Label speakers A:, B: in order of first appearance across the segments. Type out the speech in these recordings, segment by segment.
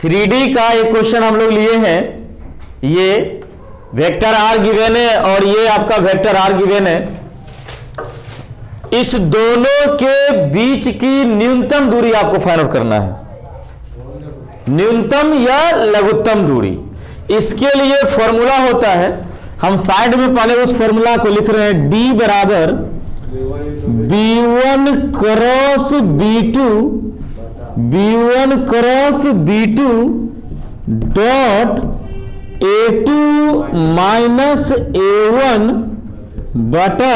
A: 3D का एक question हम लोग लिए हैं। ये वेक्टर आर गिवन है और ये आपका वेक्टर आर गिवन है। इस दोनों के बीच की न्यूनतम दूरी आपको फाइंड आउट करना है, न्यूनतम या लघुत्तम दूरी। इसके लिए फॉर्मूला होता है, हम साइड में पहले उस फॉर्मूला को लिख रहे हैं। D बराबर B1 cross B2 B1 cross B2 dot A2 minus A1 बटा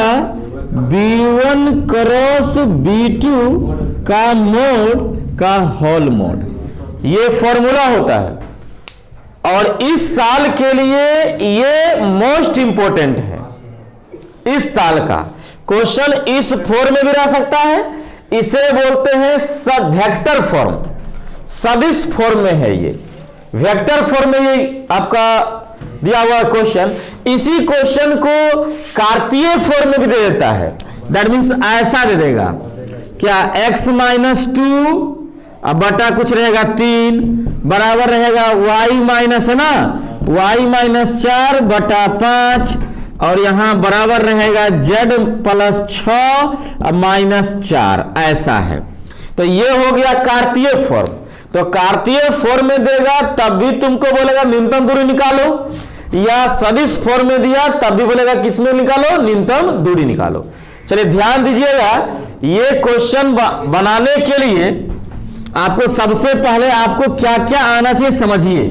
A: B1 क्रॉस B2 का मोड का होल मोड। ये फॉर्मूला होता है और इस साल के लिए ये मोस्ट इंपॉर्टेंट है। इस साल का क्वेश्चन इस फॉर्म में भी रह सकता है, इसे बोलते हैं वेक्टर फॉर्म, सदिश फॉर्म में है। ये वेक्टर फॉर्म में ये आपका दिया हुआ क्वेश्चन, इसी क्वेश्चन को कार्तीय फॉर्म में भी दे देता है। दैट मीन्स ऐसा दे देगा क्या, x माइनस 2 अब बटा कुछ रहेगा 3 बराबर रहेगा y माइनस, है ना, y माइनस 4 बटा 5 और यहां बराबर रहेगा z प्लस 6 माइनस 4। ऐसा है। तो ये हो गया कार्तीय फॉर्म। तो कार्तीय फॉर्म में देगा तब भी तुमको बोलेगा न्यूनतम दूरी निकालो, या सदिश फॉर्म में दिया तब भी बोलेगा किसमें निकालो, न्यूनतम दूरी निकालो। चलिए ध्यान दीजिएगा, ये क्वेश्चन बनाने के लिए आपको सबसे पहले आपको क्या क्या आना चाहिए समझिए।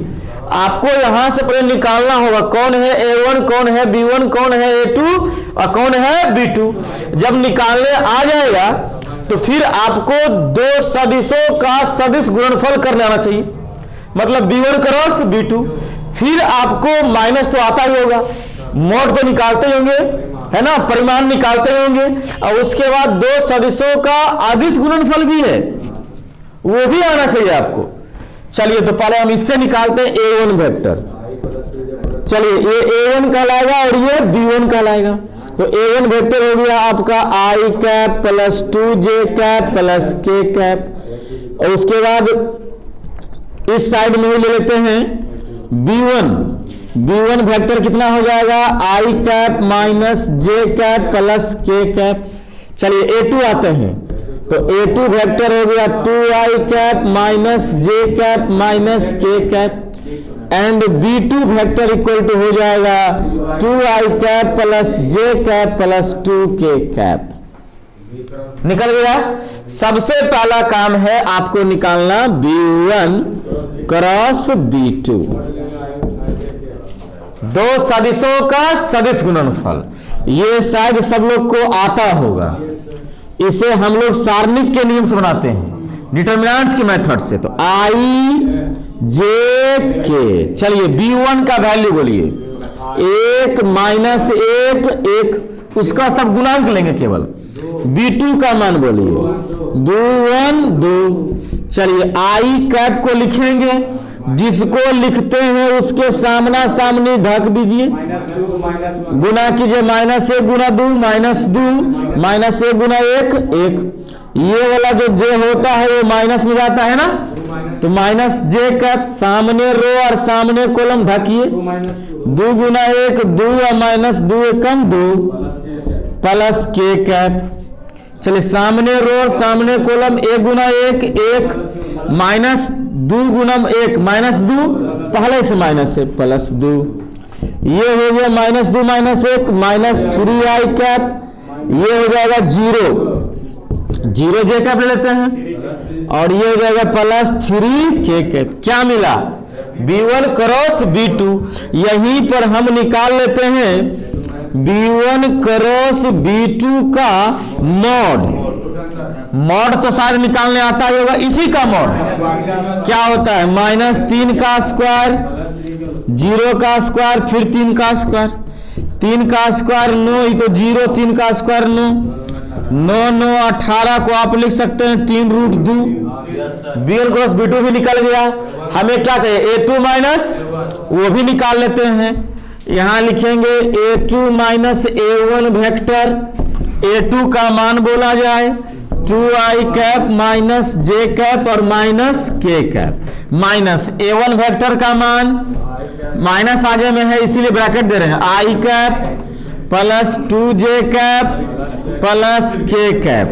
A: आपको यहां से पहले निकालना होगा कौन है A1, कौन है B1, कौन है A2 और कौन है B2। जब निकालने आ जाएगा तो फिर आपको दो सदिशों का सदिश गुणनफल करने आना चाहिए, मतलब B1 क्रॉस B2। फिर आपको माइनस तो आता ही होगा, मोड तो निकालते ही होंगे, है ना, परिमाण निकालते ही होंगे, और उसके बाद दो सदिशों का अदिश गुणनफल भी है, वो भी आना चाहिए आपको। चलिए तो पहले हम इससे निकालते हैं A1 वेक्टर। चलिए ये A1 कहलाएगा और ये B1 कहलाएगा। तो A1 वेक्टर हो गया आपका I cap plus 2J cap plus K cap, और उसके बाद इस साइड में ही ले लेते हैं B1 वेक्टर कितना हो जाएगा, I cap minus J cap plus K cap. चलिए A2 आते हैं, तो A2 वेक्टर हो गया 2I cap minus J cap minus K cap, and B2 vector equal to हो जाएगा 2I cap plus J cap plus 2K cap. निकल गया। सबसे पहला काम है आपको निकालना B1 क्रॉस B2, दो सदिशों का सदिश गुणनफल। ये शायद सब लोग को आता होगा, इसे हम लोग सारणिक के नियम से बनाते हैं, डिटरमिनेंट्स के मेथड से। तो I J K। चलिए B1 का वैल्यू बोलिए, 1 माइनस 1 उसका सब गुणांक लेंगे केवल। B2 का मान बोलिए 2 1 2। चलिए I कैप को लिखेंगे, जिसको लिखते हैं उसके सामना सामने ढक दीजिए, गुना कीजिए, -1 गुना 2 -2 -1 गुना 1 1। ये वाला जो J होता है वो माइनस में जाता है ना, तो माइनस J कैप सामने रो और सामने कॉलम ढकिए, 2 गुना 1 2 और माइनस 2 एकम 2 प्लस K कैप। चलिए सामने रो सामने कॉलम 1 गुना 1 1 माइनस 2 गुना 1 -2 पहले से माइनस है प्लस 2। ये हो गया -2 -1 माइनस 3I कैप। ये हो जाएगा 0 J कैप ले लेते हैं, और ये हो जाएगा प्लस 3K कैप। क्या मिला, B1 क्रॉस B2। यहीं पर हम निकाल लेते हैं B1 क्रॉस B2 का मॉड तो शायद निकालने आता ही होगा। इसी का मॉड क्या होता है, -3 का स्क्वायर, 0 का स्क्वायर, फिर 3 का स्क्वायर, 3 का स्क्वायर 9, तो 0 3 का स्क्वायर 9 9 9 18 को आप लिख सकते हैं 3√2। B1 क्रॉस B2 भी निकल गया। हमें क्या चाहिए, A2 माइनस, वो भी निकाल लेते हैं। यहां लिखेंगे A2 minus A1 vector, A2 का मान बोला जाए 2i cap minus J cap और minus K cap minus A1 vector का मान माइनस आगे में है इसीलिए ब्रैकेट दे रहे हैं i cap plus 2j cap plus K cap,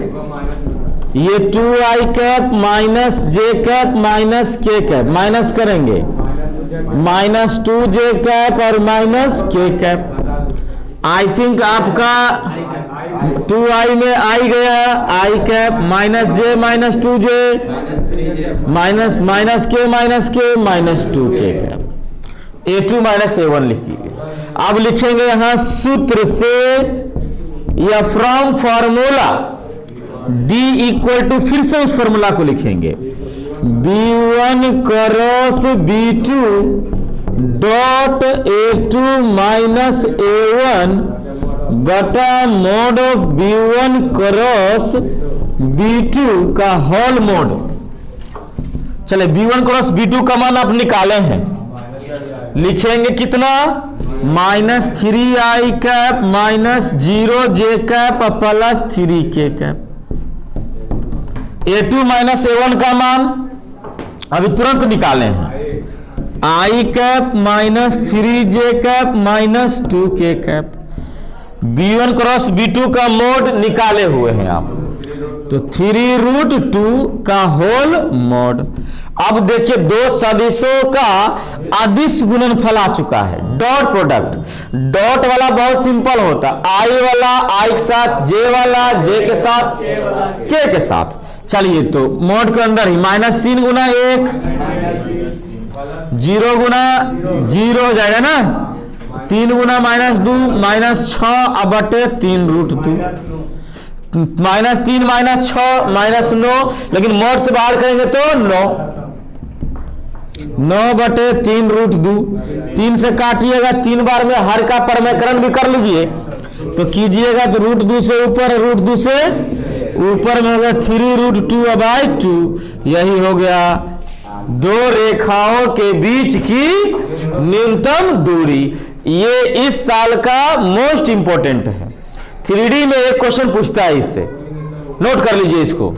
A: ये 2i cap minus J cap minus K cap minus करेंगे माइनस 2j कैप और minus K cap. I think आपका 2i में आई गया i cap minus J minus 2j minus minus K minus 2k cap A2 minus A1 लिखिए। अब लिखेंगे यहां सूत्र से या from formula D equal to, फिर से उस फॉर्मूला को लिखेंगे B1 cross B2 dot A2 minus A1 बटा mode of B1 cross B2 का होल मोड। चले B1 क्रॉस B2 का मान आप निकाले हैं, लिखेंगे कितना minus 3i cap minus 0j cap plus 3k cap. A2 minus A1 का मान अभी तुरंत निकाले हैं i cap minus 3j cap minus 2k cap. B1 cross B2 का मोड निकाले हुए हैं आप, तो 3√2 का होल मोड। अब देखिए दो सदिशों का अदिश गुणनफल आ चुका है, डॉट प्रोडक्ट। डॉट वाला बहुत सिंपल होता, i वाला i के साथ, j वाला j के साथ, k के साथ। चलिए तो मोड के अंदर ही माइनस 3 गुना 1 0 गुना 0 हो जाएगा ना, 3 गुना माइनस 2 माइनस 6 बटे 3√2 माइनस 3 माइनस 6 माइनस 9, लेकिन मोड से बाहर करेंगे तो 9 बटे 3√2। 3 से काटिएगा 3 बार में हर का परमेकरण भी कर लीजिए तो कीजिएगा तो √2 से ऊपर √2 से ऊपर में होगा 3√2/2। यही हो गया दो रेखाओं के बीच की न्यूनतम दूरी। ये इस साल का मोस्ट इंपोर्टेंट है, 3D में एक क्वेश्चन पूछता है इससे, नोट कर लीजिए इसको।